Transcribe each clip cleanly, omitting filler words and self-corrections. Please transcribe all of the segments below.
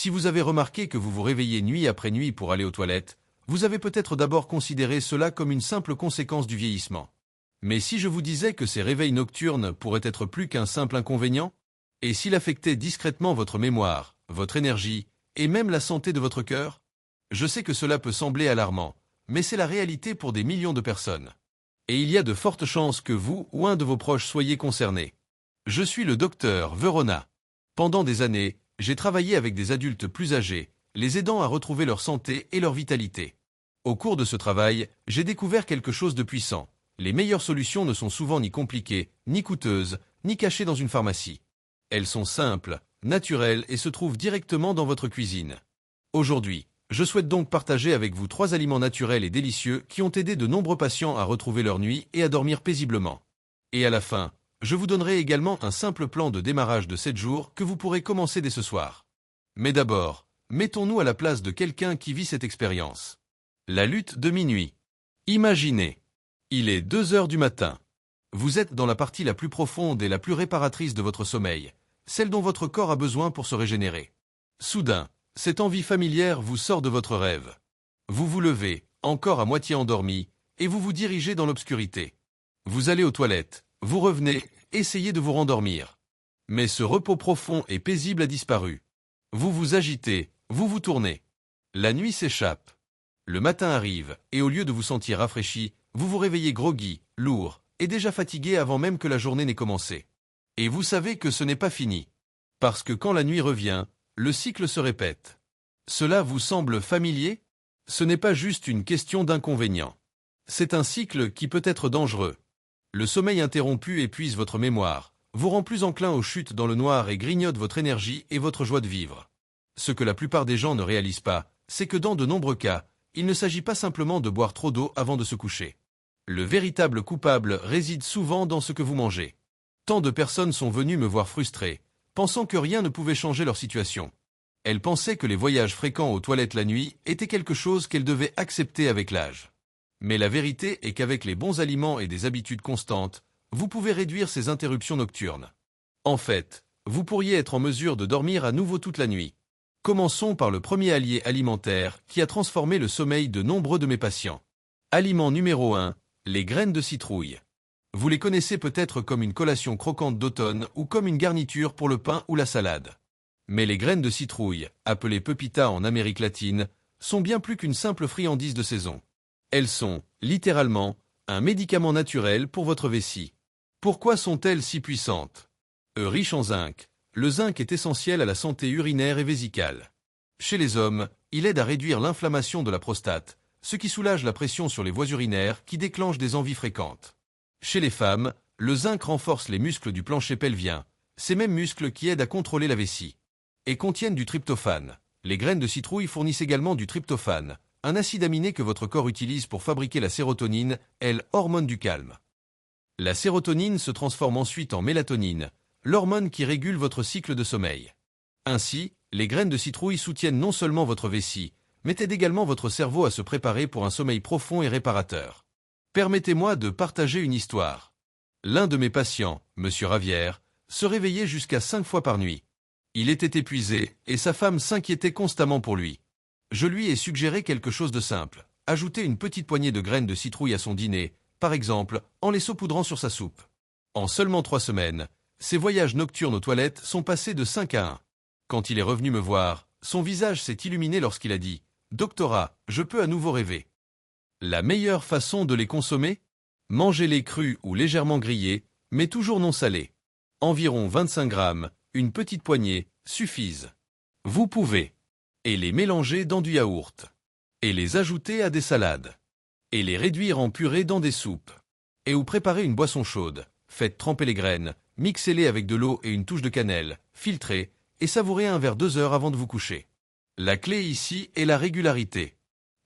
Si vous avez remarqué que vous vous réveillez nuit après nuit pour aller aux toilettes, vous avez peut-être d'abord considéré cela comme une simple conséquence du vieillissement. Mais si je vous disais que ces réveils nocturnes pourraient être plus qu'un simple inconvénient? Et s'il affectait discrètement votre mémoire, votre énergie, et même la santé de votre cœur? Je sais que cela peut sembler alarmant, mais c'est la réalité pour des millions de personnes. Et il y a de fortes chances que vous ou un de vos proches soyez concernés. Je suis le docteur Verona. Pendant des années, j'ai travaillé avec des adultes plus âgés, les aidant à retrouver leur santé et leur vitalité. Au cours de ce travail, j'ai découvert quelque chose de puissant. Les meilleures solutions ne sont souvent ni compliquées, ni coûteuses, ni cachées dans une pharmacie. Elles sont simples, naturelles et se trouvent directement dans votre cuisine. Aujourd'hui, je souhaite donc partager avec vous 3 aliments naturels et délicieux qui ont aidé de nombreux patients à retrouver leur nuit et à dormir paisiblement. Et à la fin, je vous donnerai également un simple plan de démarrage de 7 jours que vous pourrez commencer dès ce soir. Mais d'abord, mettons-nous à la place de quelqu'un qui vit cette expérience. La lutte de minuit. Imaginez. Il est 2 heures du matin. Vous êtes dans la partie la plus profonde et la plus réparatrice de votre sommeil, celle dont votre corps a besoin pour se régénérer. Soudain, cette envie familière vous sort de votre rêve. Vous vous levez, encore à moitié endormi, et vous vous dirigez dans l'obscurité. Vous allez aux toilettes, vous revenez, essayez de vous rendormir. Mais ce repos profond et paisible a disparu. Vous vous agitez, vous vous tournez. La nuit s'échappe. Le matin arrive, et au lieu de vous sentir rafraîchi, vous vous réveillez groggy, lourd, et déjà fatigué avant même que la journée n'ait commencé. Et vous savez que ce n'est pas fini. Parce que quand la nuit revient, le cycle se répète. Cela vous semble familier? Ce n'est pas juste une question d'inconvénient. C'est un cycle qui peut être dangereux. Le sommeil interrompu épuise votre mémoire, vous rend plus enclin aux chutes dans le noir et grignote votre énergie et votre joie de vivre. Ce que la plupart des gens ne réalisent pas, c'est que dans de nombreux cas, il ne s'agit pas simplement de boire trop d'eau avant de se coucher. Le véritable coupable réside souvent dans ce que vous mangez. Tant de personnes sont venues me voir frustré, pensant que rien ne pouvait changer leur situation. Elles pensaient que les voyages fréquents aux toilettes la nuit étaient quelque chose qu'elles devaient accepter avec l'âge. Mais la vérité est qu'avec les bons aliments et des habitudes constantes, vous pouvez réduire ces interruptions nocturnes. En fait, vous pourriez être en mesure de dormir à nouveau toute la nuit. Commençons par le premier allié alimentaire qui a transformé le sommeil de nombreux de mes patients. Aliment numéro 1, les graines de citrouille. Vous les connaissez peut-être comme une collation croquante d'automne ou comme une garniture pour le pain ou la salade. Mais les graines de citrouille, appelées pepitas en Amérique latine, sont bien plus qu'une simple friandise de saison. Elles sont, littéralement, un médicament naturel pour votre vessie. Pourquoi sont-elles si puissantes? Riches en zinc, le zinc est essentiel à la santé urinaire et vésicale. Chez les hommes, il aide à réduire l'inflammation de la prostate, ce qui soulage la pression sur les voies urinaires qui déclenche des envies fréquentes. Chez les femmes, le zinc renforce les muscles du plancher pelvien, ces mêmes muscles qui aident à contrôler la vessie. Et contiennent du tryptophane. Les graines de citrouille fournissent également du tryptophane, un acide aminé que votre corps utilise pour fabriquer la sérotonine, elle, hormone du calme. La sérotonine se transforme ensuite en mélatonine, l'hormone qui régule votre cycle de sommeil. Ainsi, les graines de citrouille soutiennent non seulement votre vessie, mais aident également votre cerveau à se préparer pour un sommeil profond et réparateur. Permettez-moi de partager une histoire. L'un de mes patients, M. Ravière, se réveillait jusqu'à 5 fois par nuit. Il était épuisé, et sa femme s'inquiétait constamment pour lui. Je lui ai suggéré quelque chose de simple, ajouter une petite poignée de graines de citrouille à son dîner, par exemple, en les saupoudrant sur sa soupe. En seulement 3 semaines, ses voyages nocturnes aux toilettes sont passés de 5 à 1. Quand il est revenu me voir, son visage s'est illuminé lorsqu'il a dit « Doctorat, je peux à nouveau rêver ». La meilleure façon de les consommer? Mangez-les crus ou légèrement grillés, mais toujours non salés. Environ 25 grammes, une petite poignée, suffisent. Vous pouvez. Et les mélanger dans du yaourt. Et les ajouter à des salades. Et les réduire en purée dans des soupes. Et ou préparer une boisson chaude. Faites tremper les graines, mixez-les avec de l'eau et une touche de cannelle, filtrez, et savourez un verre 2 heures avant de vous coucher. La clé ici est la régularité.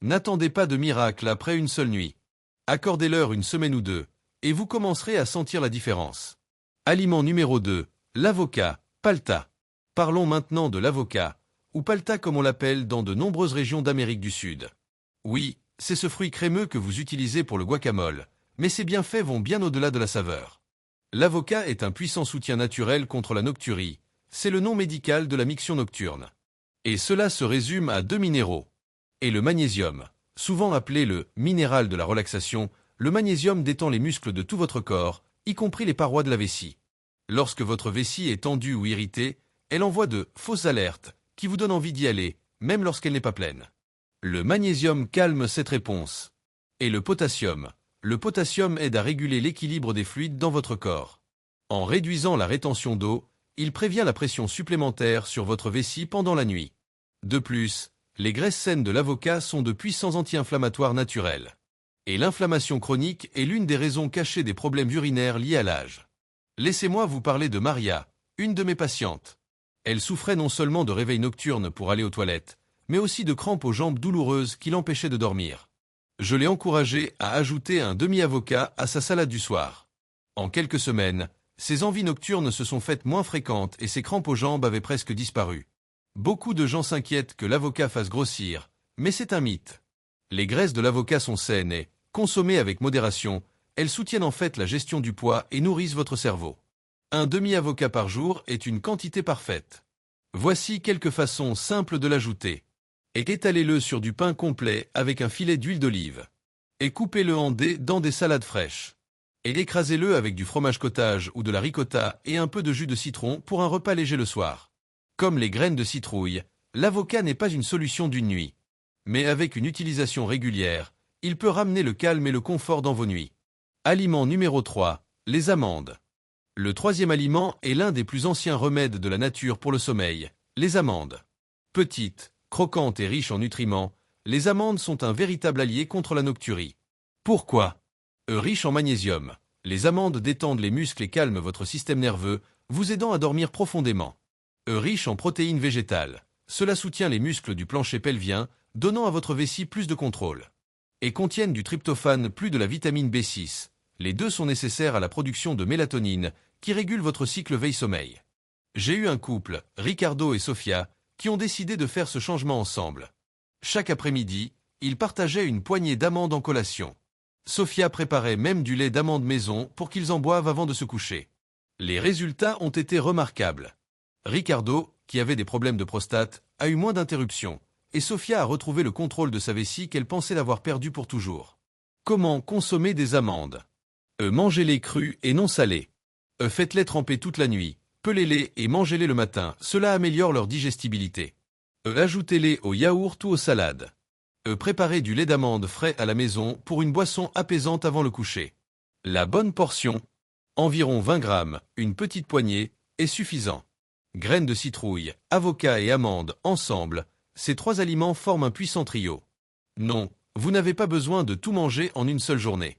N'attendez pas de miracle après une seule nuit. Accordez-leur une semaine ou 2, et vous commencerez à sentir la différence. Aliment numéro 2, l'avocat, palta. Parlons maintenant de l'avocat, ou palta comme on l'appelle dans de nombreuses régions d'Amérique du Sud. Oui, c'est ce fruit crémeux que vous utilisez pour le guacamole, mais ses bienfaits vont bien au-delà de la saveur. L'avocat est un puissant soutien naturel contre la nocturie, c'est le nom médical de la miction nocturne. Et cela se résume à 2 minéraux. Et le magnésium, souvent appelé le minéral de la relaxation, le magnésium détend les muscles de tout votre corps, y compris les parois de la vessie. Lorsque votre vessie est tendue ou irritée, elle envoie de fausses alertes qui vous donnent envie d'y aller, même lorsqu'elle n'est pas pleine. Le magnésium calme cette réponse. Et le potassium. Le potassium aide à réguler l'équilibre des fluides dans votre corps. En réduisant la rétention d'eau, il prévient la pression supplémentaire sur votre vessie pendant la nuit. De plus, les graisses saines de l'avocat sont de puissants anti-inflammatoires naturels. Et l'inflammation chronique est l'une des raisons cachées des problèmes urinaires liés à l'âge. Laissez-moi vous parler de Maria, une de mes patientes. Elle souffrait non seulement de réveils nocturnes pour aller aux toilettes, mais aussi de crampes aux jambes douloureuses qui l'empêchaient de dormir. Je l'ai encouragée à ajouter un demi-avocat à sa salade du soir. En quelques semaines, ses envies nocturnes se sont faites moins fréquentes et ses crampes aux jambes avaient presque disparu. Beaucoup de gens s'inquiètent que l'avocat fasse grossir, mais c'est un mythe. Les graisses de l'avocat sont saines et, consommées avec modération, elles soutiennent en fait la gestion du poids et nourrissent votre cerveau. Un demi-avocat par jour est une quantité parfaite. Voici quelques façons simples de l'ajouter. Et étalez-le sur du pain complet avec un filet d'huile d'olive. Et coupez-le en dés dans des salades fraîches. Et écrasez-le avec du fromage cottage ou de la ricotta et un peu de jus de citron pour un repas léger le soir. Comme les graines de citrouille, l'avocat n'est pas une solution d'une nuit. Mais avec une utilisation régulière, il peut ramener le calme et le confort dans vos nuits. Aliment numéro 3, les amandes. Le troisième aliment est l'un des plus anciens remèdes de la nature pour le sommeil, les amandes. Petites, croquantes et riches en nutriments, les amandes sont un véritable allié contre la nocturie. Pourquoi ? Riches en magnésium, les amandes détendent les muscles et calment votre système nerveux, vous aidant à dormir profondément. Riches en protéines végétales, cela soutient les muscles du plancher pelvien, donnant à votre vessie plus de contrôle. Et contiennent du tryptophane plus de la vitamine B6. Les deux sont nécessaires à la production de mélatonine, qui régule votre cycle veille-sommeil. J'ai eu un couple, Ricardo et Sofia, qui ont décidé de faire ce changement ensemble. Chaque après-midi, ils partageaient une poignée d'amandes en collation. Sofia préparait même du lait d'amande maison pour qu'ils en boivent avant de se coucher. Les résultats ont été remarquables. Ricardo, qui avait des problèmes de prostate, a eu moins d'interruptions, et Sofia a retrouvé le contrôle de sa vessie qu'elle pensait l'avoir perdu pour toujours. Comment consommer des amandes ? Mangez-les crues et non salées. Faites-les tremper toute la nuit, pelez-les et mangez-les le matin, cela améliore leur digestibilité. Ajoutez-les au yaourt ou aux salades. Préparez du lait d'amande frais à la maison pour une boisson apaisante avant le coucher. La bonne portion, environ 20 grammes, une petite poignée, est suffisant. Graines de citrouille, avocat et amandes ensemble, ces trois aliments forment un puissant trio. Non, vous n'avez pas besoin de tout manger en une seule journée.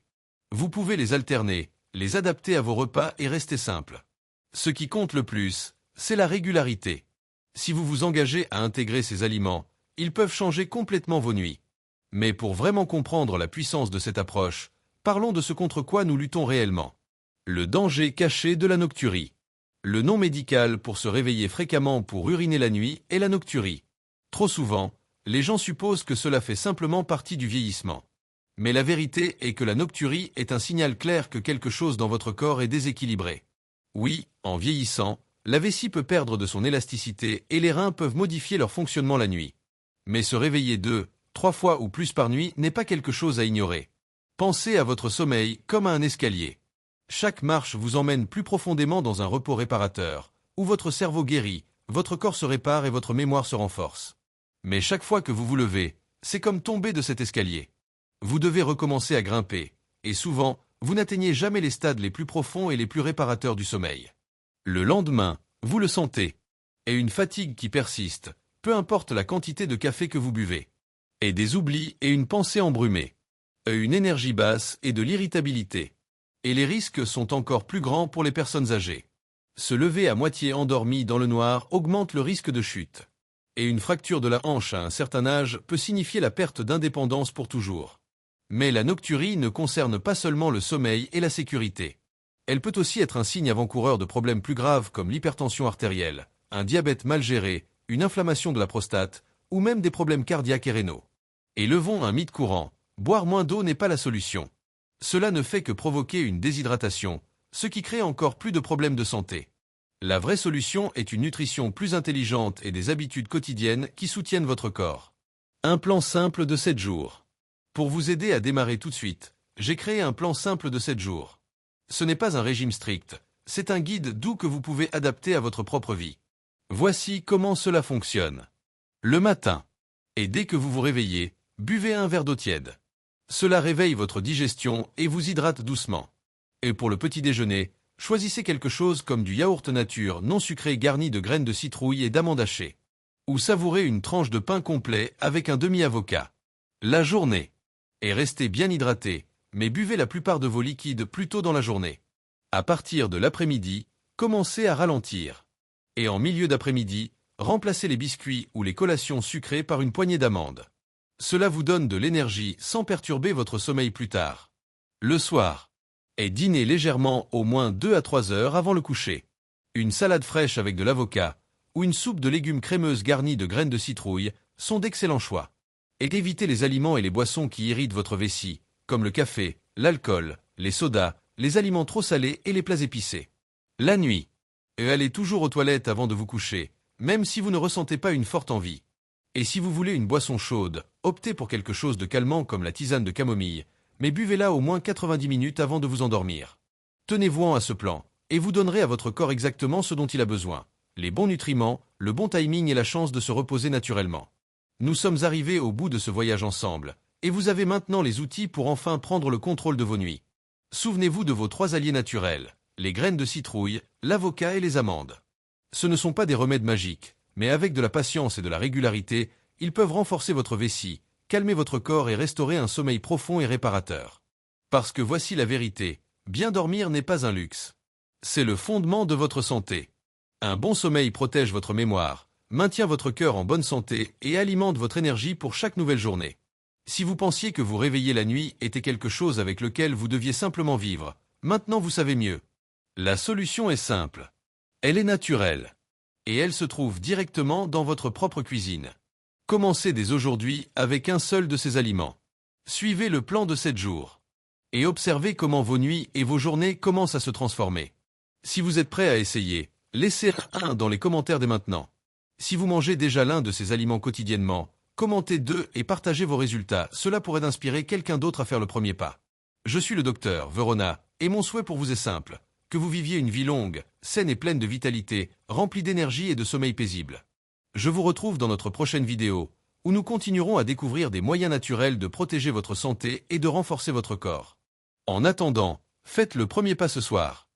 Vous pouvez les alterner, les adapter à vos repas et rester simple. Ce qui compte le plus, c'est la régularité. Si vous vous engagez à intégrer ces aliments, ils peuvent changer complètement vos nuits. Mais pour vraiment comprendre la puissance de cette approche, parlons de ce contre quoi nous luttons réellement. Le danger caché de la nocturie. Le nom médical pour se réveiller fréquemment pour uriner la nuit est la nocturie. Trop souvent, les gens supposent que cela fait simplement partie du vieillissement. Mais la vérité est que la nocturie est un signal clair que quelque chose dans votre corps est déséquilibré. Oui, en vieillissant, la vessie peut perdre de son élasticité et les reins peuvent modifier leur fonctionnement la nuit. Mais se réveiller 2, 3 fois ou plus par nuit n'est pas quelque chose à ignorer. Pensez à votre sommeil comme à un escalier. Chaque marche vous emmène plus profondément dans un repos réparateur, où votre cerveau guérit, votre corps se répare et votre mémoire se renforce. Mais chaque fois que vous vous levez, c'est comme tomber de cet escalier. Vous devez recommencer à grimper, et souvent, vous n'atteignez jamais les stades les plus profonds et les plus réparateurs du sommeil. Le lendemain, vous le sentez. Et une fatigue qui persiste, peu importe la quantité de café que vous buvez. Et des oublis et une pensée embrumée. Une énergie basse et de l'irritabilité. Et les risques sont encore plus grands pour les personnes âgées. Se lever à moitié endormi dans le noir augmente le risque de chute. Et une fracture de la hanche à un certain âge peut signifier la perte d'indépendance pour toujours. Mais la nocturie ne concerne pas seulement le sommeil et la sécurité. Elle peut aussi être un signe avant-coureur de problèmes plus graves comme l'hypertension artérielle, un diabète mal géré, une inflammation de la prostate, ou même des problèmes cardiaques et rénaux. Et levons un mythe courant, boire moins d'eau n'est pas la solution. Cela ne fait que provoquer une déshydratation, ce qui crée encore plus de problèmes de santé. La vraie solution est une nutrition plus intelligente et des habitudes quotidiennes qui soutiennent votre corps. Un plan simple de 7 jours. Pour vous aider à démarrer tout de suite, j'ai créé un plan simple de 7 jours. Ce n'est pas un régime strict, c'est un guide doux que vous pouvez adapter à votre propre vie. Voici comment cela fonctionne. Le matin. Et dès que vous vous réveillez, buvez un verre d'eau tiède. Cela réveille votre digestion et vous hydrate doucement. Et pour le petit déjeuner, choisissez quelque chose comme du yaourt nature non sucré garni de graines de citrouille et d'amandes hachées. Ou savourez une tranche de pain complet avec un demi-avocat. La journée. Et restez bien hydraté, mais buvez la plupart de vos liquides plus tôt dans la journée. À partir de l'après-midi, commencez à ralentir. Et en milieu d'après-midi, remplacez les biscuits ou les collations sucrées par une poignée d'amandes. Cela vous donne de l'énergie sans perturber votre sommeil plus tard. Le soir. Et dînez légèrement au moins 2 à 3 heures avant le coucher. Une salade fraîche avec de l'avocat ou une soupe de légumes crémeuse garnie de graines de citrouille sont d'excellents choix. Et évitez les aliments et les boissons qui irritent votre vessie, comme le café, l'alcool, les sodas, les aliments trop salés et les plats épicés. La nuit. Et allez toujours aux toilettes avant de vous coucher, même si vous ne ressentez pas une forte envie. Et si vous voulez une boisson chaude, optez pour quelque chose de calmant comme la tisane de camomille, mais buvez-la au moins 90 minutes avant de vous endormir. Tenez-vous à ce plan, et vous donnerez à votre corps exactement ce dont il a besoin, les bons nutriments, le bon timing et la chance de se reposer naturellement. Nous sommes arrivés au bout de ce voyage ensemble, et vous avez maintenant les outils pour enfin prendre le contrôle de vos nuits. Souvenez-vous de vos 3 alliés naturels, les graines de citrouille, l'avocat et les amandes. Ce ne sont pas des remèdes magiques, mais avec de la patience et de la régularité, ils peuvent renforcer votre vessie, calmer votre corps et restaurer un sommeil profond et réparateur. Parce que voici la vérité, bien dormir n'est pas un luxe. C'est le fondement de votre santé. Un bon sommeil protège votre mémoire, maintient votre cœur en bonne santé et alimente votre énergie pour chaque nouvelle journée. Si vous pensiez que vous réveiller la nuit était quelque chose avec lequel vous deviez simplement vivre, maintenant vous savez mieux. La solution est simple. Elle est naturelle. Et elle se trouve directement dans votre propre cuisine. Commencez dès aujourd'hui avec un seul de ces aliments. Suivez le plan de 7 jours. Et observez comment vos nuits et vos journées commencent à se transformer. Si vous êtes prêt à essayer, laissez un dans les commentaires dès maintenant. Si vous mangez déjà l'un de ces aliments quotidiennement, commentez 2 et partagez vos résultats, cela pourrait inspirer quelqu'un d'autre à faire le premier pas. Je suis le docteur Verona, et mon souhait pour vous est simple, que vous viviez une vie longue, saine et pleine de vitalité, remplie d'énergie et de sommeil paisible. Je vous retrouve dans notre prochaine vidéo, où nous continuerons à découvrir des moyens naturels de protéger votre santé et de renforcer votre corps. En attendant, faites le premier pas ce soir.